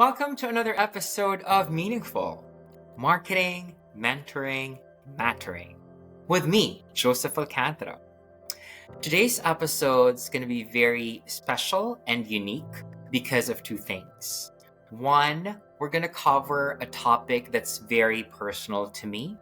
Welcome to another episode of Meaningful Marketing, Mentoring, Mattering with me, Joseph Alcantara. Today's episode is going to be very special and unique because of two things. One, we're going to cover a topic that's very personal to me,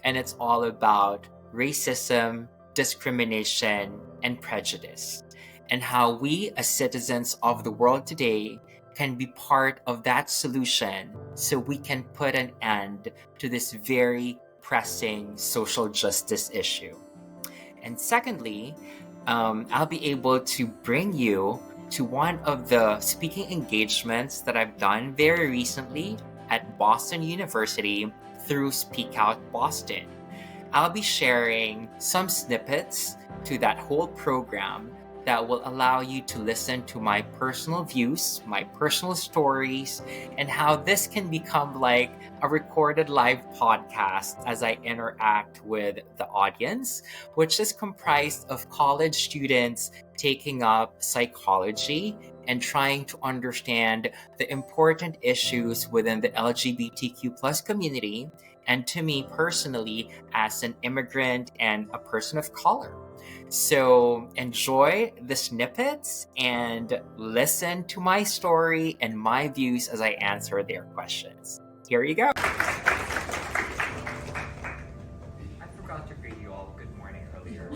and it's all about racism, discrimination, and prejudice, and how we as citizens of the world today can be part of that solution so we can put an end to this very pressing social justice issue. And secondly, I'll be able to bring you to one of the speaking engagements that I've done very recently at Boston University through SpeakOut Boston. I'll be sharing some snippets to that whole program that will allow you to listen to my personal views, my personal stories, and how this can become like a recorded live podcast as I interact with the audience, which is comprised of college students taking up psychology and trying to understand the important issues within the LGBTQ plus community, and to me personally as an immigrant and a person of color. So enjoy the snippets and listen to my story and my views as I answer their questions. Here you go. I forgot to greet you all good morning earlier.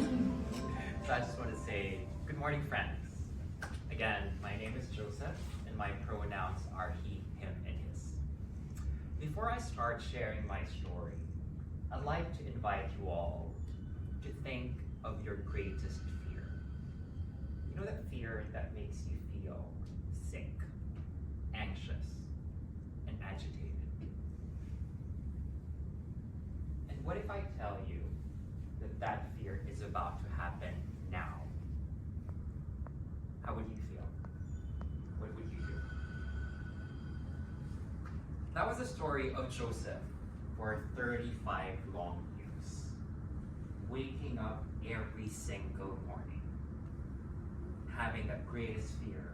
So I just want to say good morning, friends. Again, my name is Joseph and my pronouns are he, him, and his. Before I start sharing my story, I'd like to invite you all to think of your greatest fear. You know that fear that makes you feel sick, anxious, and agitated? And what if I tell you that that fear is about to happen now? How would you feel? What would you do? That was the story of Joseph for 35 long years, waking up every single morning, having the greatest fear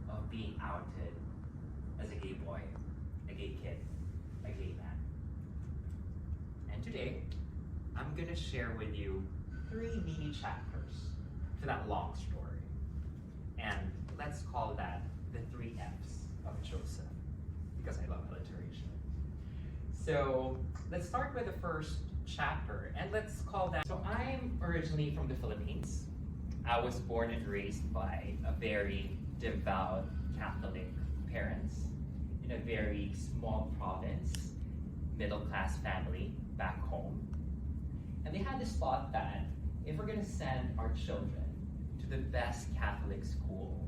of being outed as a gay boy, a gay kid, a gay man. And today, I'm gonna share with you 3 mini chapters to that long story. And let's call that the 3 F's of Joseph, because I love alliteration. So let's start with the first chapter, and let's call that. So I'm originally from the Philippines. I was born and raised by a very devout Catholic parents in a very small province, middle-class family back home. And they had this thought that if we're going to send our children to the best Catholic school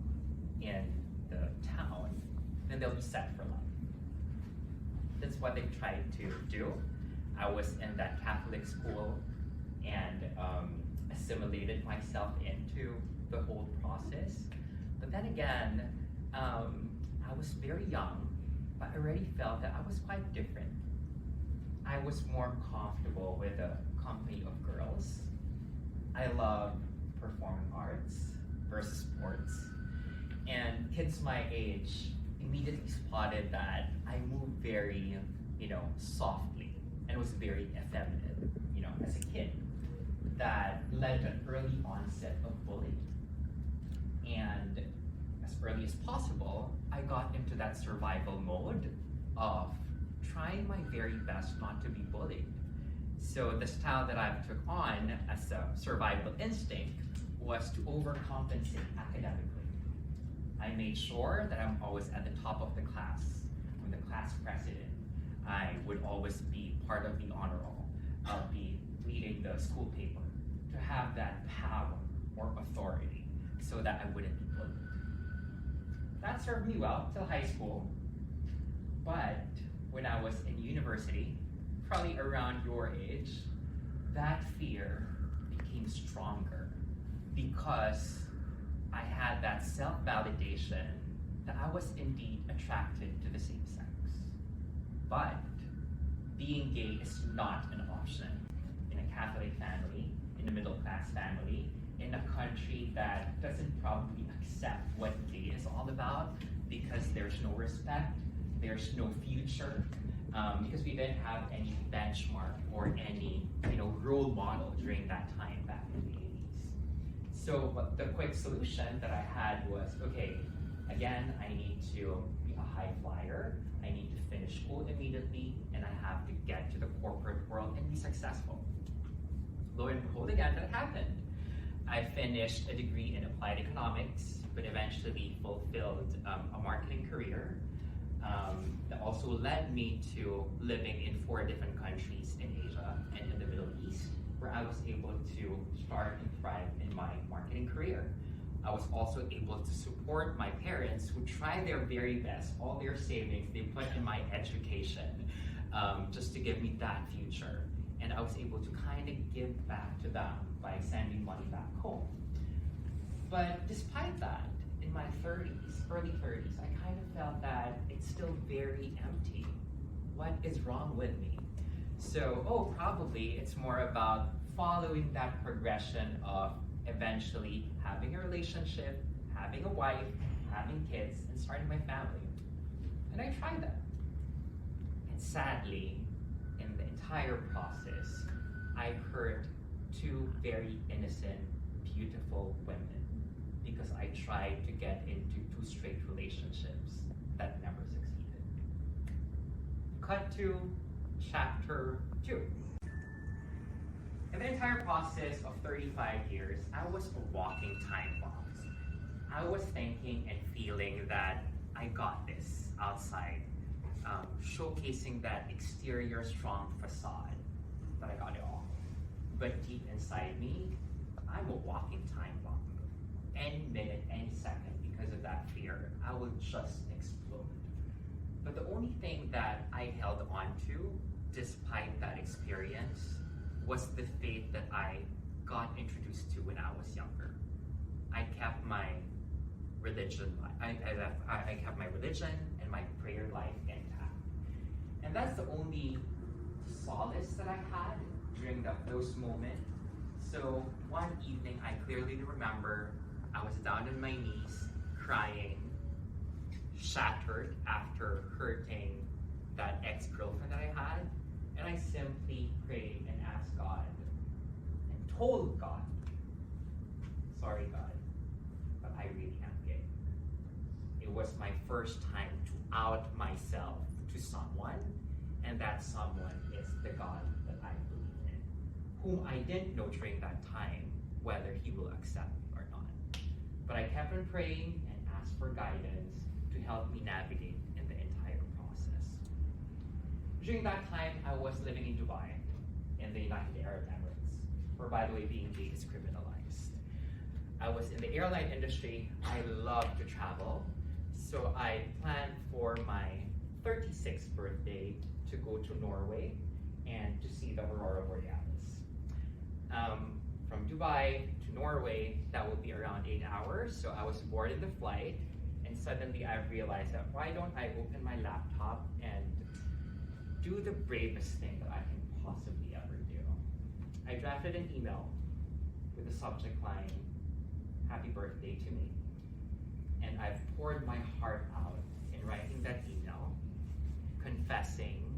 in the town, then they'll be set for life. That's what they tried to do. I was in that Catholic school and assimilated myself into the whole process. But then again, I was very young, but I already felt that I was quite different. I was more comfortable with a company of girls. I love performing arts versus sports. And kids my age immediately spotted that I moved very, softly, and was very effeminate, as a kid. That led to an early onset of bullying. And as early as possible, I got into that survival mode of trying my very best not to be bullied. So the style that I took on as a survival instinct was to overcompensate academically. I made sure that I'm always at the top of the class. I'm the class president. I would always be part of the honor roll. I'll be leading the school paper to have that power or authority so that I wouldn't be bullied. That served me well till high school. But when I was in university, probably around your age, that fear became stronger because I had that self-validation that I was indeed attracted to the same sex. But being gay is not an option in a Catholic family, in a middle-class family, in a country that doesn't probably accept what gay is all about because there's no respect, there's no future, because we didn't have any benchmark or any role model during that time back in the 80s. So but the quick solution that I had was, okay, again, I need to be a high flyer, I need to finish school immediately, and I have to get to the corporate world and be successful. Lo and behold, again, that happened. I finished a degree in applied economics, but eventually fulfilled a marketing career that also led me to living in 4 different countries in Asia and in the Middle East, where I was able to start and thrive in my marketing career. I was also able to support my parents, who tried their very best, all their savings they put in my education, just to give me that future. And I was able to kind of give back to them by sending money back home. But despite that, in my 30s, early 30s, I kind of felt that it's still very empty. What is wrong with me? So, probably it's more about following that progression of eventually having a relationship, having a wife, having kids, and starting my family. And I tried that. And sadly, in the entire process, I hurt 2 very innocent, beautiful women because I tried to get into 2 straight relationships that never succeeded. Cut to chapter 2. In the entire process of 35 years, I was a walking time bomb. I was thinking and feeling that I got this outside, showcasing that exterior strong facade, that I got it all. But deep inside me, I'm a walking time bomb. Any minute, any second, because of that fear, I will just explode. But the only thing that I held on to, despite that experience, was the faith that I got introduced to when I was younger. I kept my religion, I kept my religion and my prayer life intact. And that's the only solace that I had during those moments. So one evening, I clearly remember I was down on my knees, crying, shattered after hurting that ex-girlfriend that I had. And I simply prayed and asked God and told God, sorry God, but I really am gay. It was my first time to out myself to someone, and that someone is the God that I believe in, whom I didn't know during that time whether he will accept me or not. But I kept on praying and asked for guidance to help me navigate in the entire process. During that time, I was living in Dubai, in the United Arab Emirates, where, by the way, being gay is criminalized. I was in the airline industry. I love to travel, so I planned for my 36th birthday to go to Norway and to see the Aurora Borealis. From Dubai to Norway, that would be around 8 hours, so I was boarding the flight, and suddenly I realized that why don't I open my laptop and do the bravest thing that I can possibly ever do. I drafted an email with the subject line, "Happy birthday to me." And I've poured my heart out in writing that email, confessing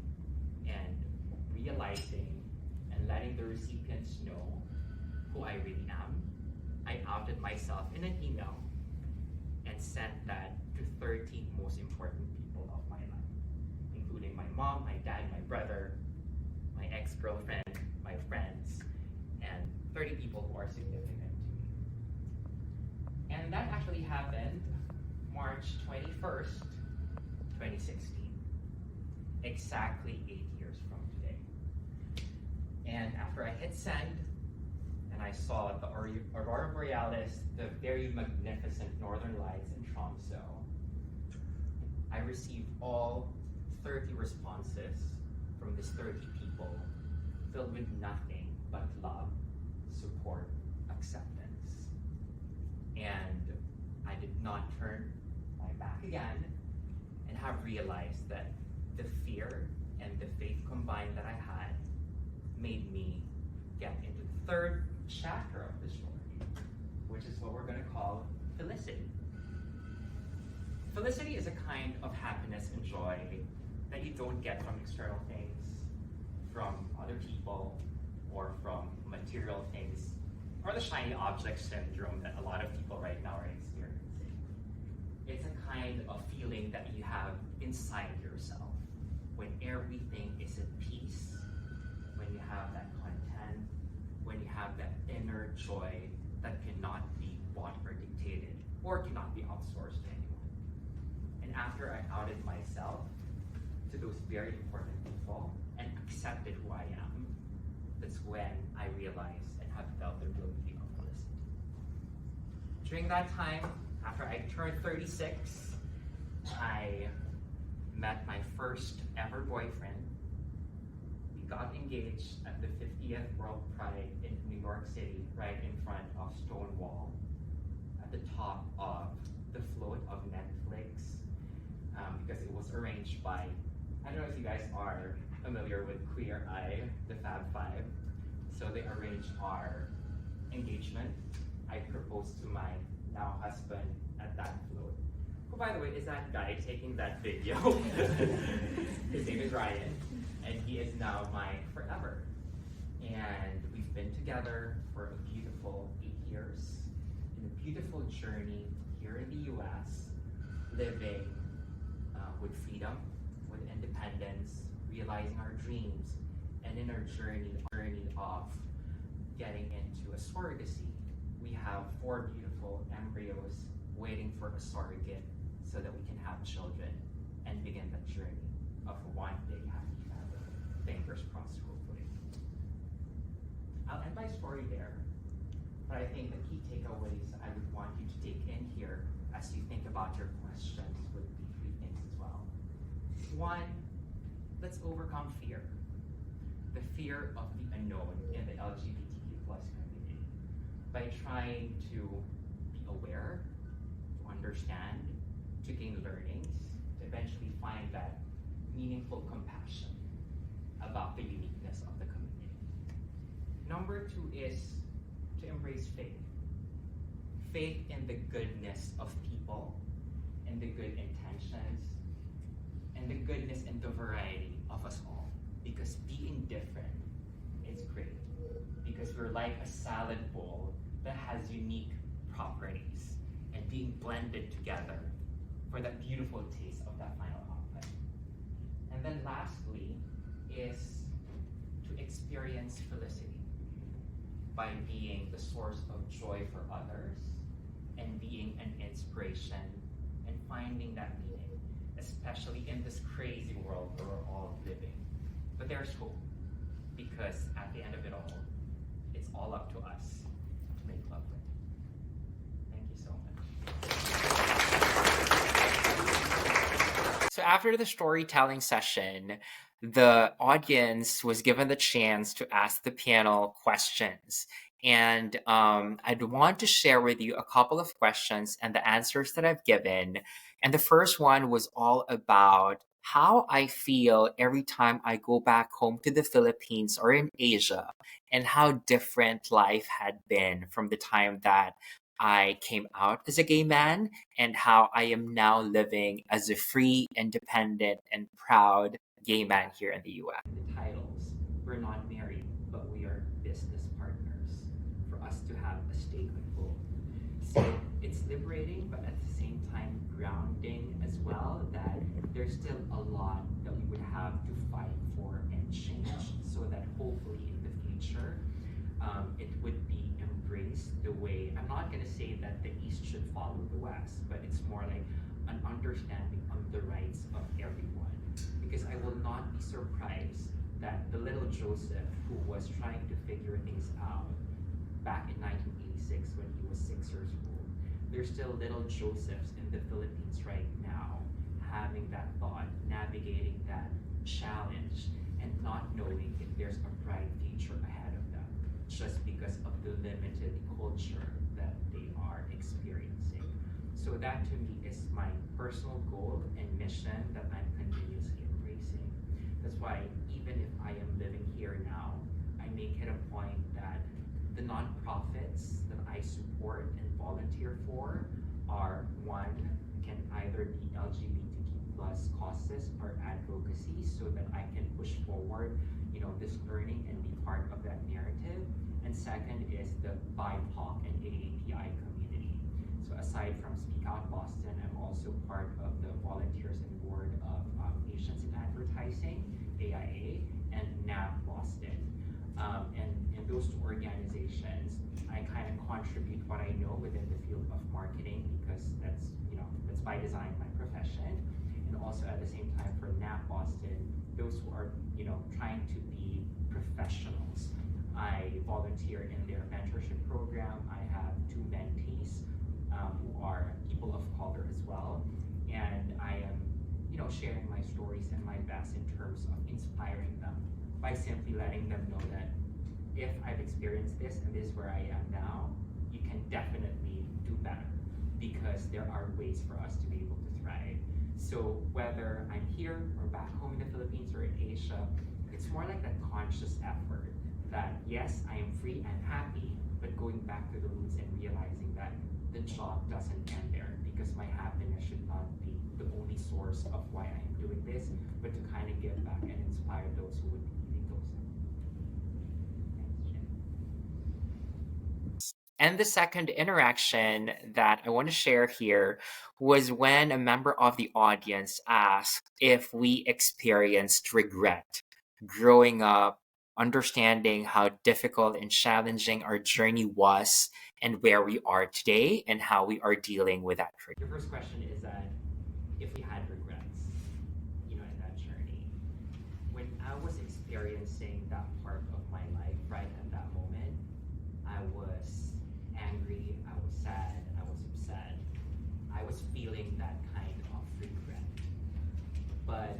and realizing and letting the recipients know who I really am. I outed myself in an email and sent that to 30 most important people of my life, including my mom, my dad, my brother, my ex-girlfriend, my friends, and 30 people who are significant to me. And that actually happened March 21st, 2016, exactly 8 years from today. And after I hit send, and I saw the Aurora Borealis, the very magnificent northern lights in Tromsø, I received all 30 responses from these 30 people filled with nothing but love, support, acceptance. And I did not turn my back again and have realized that the fear and the faith combined that I had made me get into the 3rd chapter of the story, which is what we're going to call felicity. Felicity is a kind of happiness and joy that you don't get from external things, from other people, or from material things, or the shiny object syndrome that a lot of people right now are experiencing. It's a kind of feeling that you have inside yourself when everything is at peace, when you have that content, when you have that inner joy that cannot be bought or dictated, or cannot be outsourced to anyone. And after I outed myself to those very important people and accepted who I am, that's when I realized and have felt the real meaning of felicity. During that time, after I turned 36, I met my first ever boyfriend. We got engaged at the 50th World Pride in New York City, right in front of Stonewall, at the top of the float of Netflix, because it was arranged by, I don't know if you guys are familiar with Queer Eye, the Fab Five. So they arranged our engagement. I proposed to my now husband at that float, who, by the way, is that guy taking that video. His name is Ryan, and he is now my forever. And we've been together for a beautiful 8 years, in a beautiful journey here in the US, living with freedom, with independence, realizing our dreams, and in our journey of getting into a surrogacy. We have 4 beautiful embryos waiting for a surrogate so that we can have children and begin that journey of one big happy family. Fingers crossed, hopefully. I'll end my story there, but I think the key takeaways I would want you to take in here as you think about your questions would be 3 things as well. 1, let's overcome fear. The fear of the unknown in the LGBTQ plus community by trying to be aware, to understand, to gain learnings, to eventually find that meaningful compassion about the uniqueness of the community. Number 2 is to embrace faith. Faith in the goodness of people, and the good intentions, and the goodness and the variety of us all. Because being different is great. Because we're like a salad bowl that has unique properties, and being blended together for that beautiful taste of that final output. And then lastly is to experience felicity by being the source of joy for others and being an inspiration and finding that meaning, especially in this crazy world where we're all living. But there's hope, because at the end of it all, it's all up to us to make love with. Thank you so much. So after the storytelling session, the audience was given the chance to ask the panel questions. And I'd want to share with you a couple of questions and the answers that I've given. And the first one was all about how I feel every time I go back home to the Philippines or in Asia, and how different life had been from the time that I came out as a gay man, and how I am now living as a free, independent, and proud gay man here in the US. The titles, we're not married, but we are business partners, for us to have a stake with both. So it's liberating, but at the same time grounding as well, that there's still a lot that we would have to fight for and change, so that hopefully in the future it would be embraced the way, I'm not going to say that the East should follow the West, but it's more like an understanding of the rights of everyone. Because I will not be surprised that the little Joseph, who was trying to figure things out back in 1986 when he was 6 years old, there's still little Josephs in the Philippines right now having that thought, navigating that challenge, and not knowing if there's a bright future ahead of them, just because of the limited culture that they are experiencing. So that to me is my personal goal and mission that I'm continuously embracing. That's why even if I am living here now, I make it a point that the nonprofits that I support and volunteer for are, 1, can either be LGBTQ plus causes or advocacy, so that I can push forward, this learning and be part of that narrative. And second is the BIPOC and AAPI community. So aside from SpeakOut Boston, I'm also part of the volunteers and board of Asians in Advertising, AIA, and NAP Boston. And in those two organizations, I kind of contribute what I know within the field of marketing, because that's by design my profession. And also at the same time for NAP Boston, those who are trying to be professionals. I volunteer in their mentorship program. I have 2 mentees who are people of color as well. And I am sharing my stories and my best in terms of inspiring them by simply letting them know that if I've experienced this and this is where I am now, you can definitely do better, because there are ways for us to be able to thrive. So whether I'm here or back home in the Philippines or in Asia, it's more like that conscious effort that yes, I am free and happy, but going back to the roots and realizing that the job doesn't end there, because my happiness should not be the only source of why I am doing this, but to kind of give back and inspire those who would be needing those. And the second interaction that I want to share here was when a member of the audience asked if we experienced regret growing up, understanding how difficult and challenging our journey was, and where we are today, and how we are dealing with that regret. Your first question is that if we had regrets, in that journey. When I was experiencing that part of my life, right at that moment, I was angry, I was sad, I was upset. I was feeling that kind of regret. But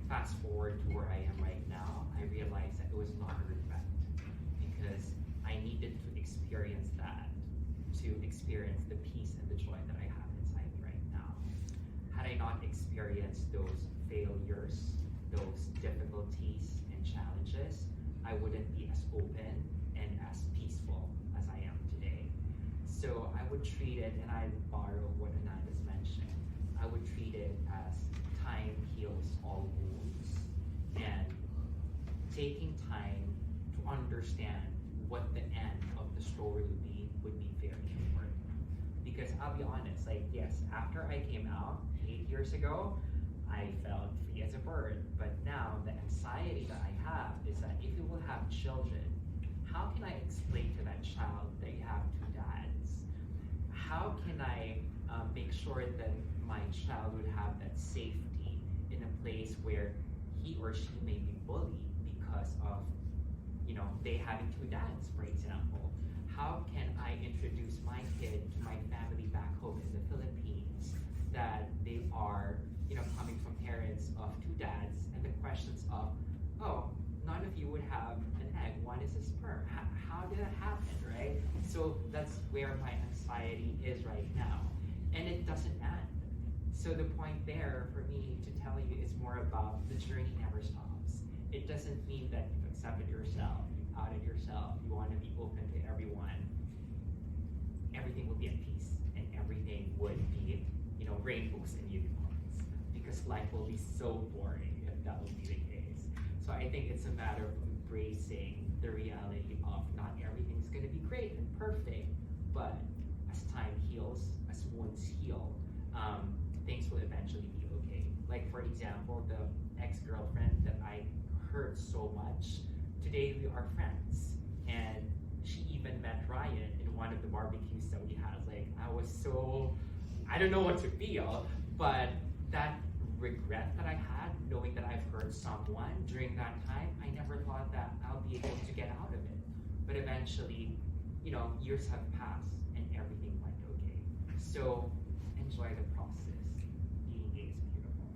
fast forward to where I am right now, I realized that it was not a regret, because I needed to experience that to experience the peace and the joy that I have inside me right now. Had I not experienced those failures, those difficulties and challenges, I wouldn't be as open and as peaceful as I am today. So I would treat it, and I borrow what Ananda's mentioned, I would treat it as time heals all wounds, and taking time to understand what the end of the story would be very important. Because I'll be honest, yes, after I came out 8 years ago, I felt free as a bird. But now the anxiety that I have is that if you will have children, how can I explain to that child that you have 2 dads? How can I make sure that my child would have that safety in a place where he or she may be bullied because of they having 2 dads, for example? How can I introduce my kid to my family back home in the Philippines that they are coming from parents of 2 dads, and the questions of, oh, none of you would have an egg, one is a sperm. How did that happen, right? So that's where my anxiety is right now, and it doesn't end. So the point there for me to tell you is more about the journey never stops. It doesn't mean that you've accepted yourself, you've outed yourself, you want to be open to everyone. Everything will be at peace, and everything would be, rainbows and unicorns, because life will be so boring if that would be the case. So I think it's a matter of embracing the reality of not everything's going to be great and perfect, but as time heals, as wounds heal, things will eventually be okay. Like, for example, the ex-girlfriend that I hurt so much, today we are friends, and she even met Ryan in one of the barbecues that we had. I don't know what to feel, but that regret that I had, knowing that I've hurt someone during that time, I never thought that I'll be able to get out of it. But eventually, years have passed and everything went okay. So enjoy the process. Being gay is beautiful.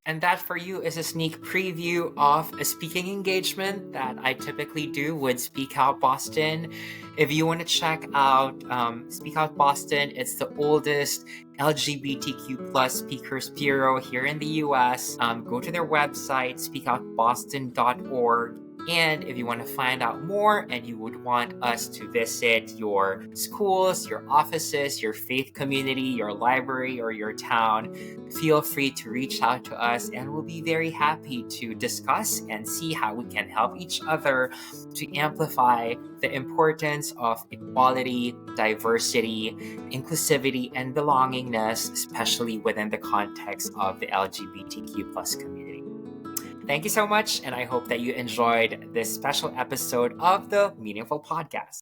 And that for you is a sneak preview of a speaking engagement that I typically do with SpeakOut Boston. If you want to check out SpeakOut Boston, it's the oldest LGBTQ plus speakers bureau here in the US. Go to their website, speakoutboston.org. And if you want to find out more and you would want us to visit your schools, your offices, your faith community, your library, or your town, feel free to reach out to us, and we'll be very happy to discuss and see how we can help each other to amplify the importance of equality, diversity, inclusivity, and belongingness, especially within the context of the LGBTQ plus community. Thank you so much, and I hope that you enjoyed this special episode of the Meaningful Podcast.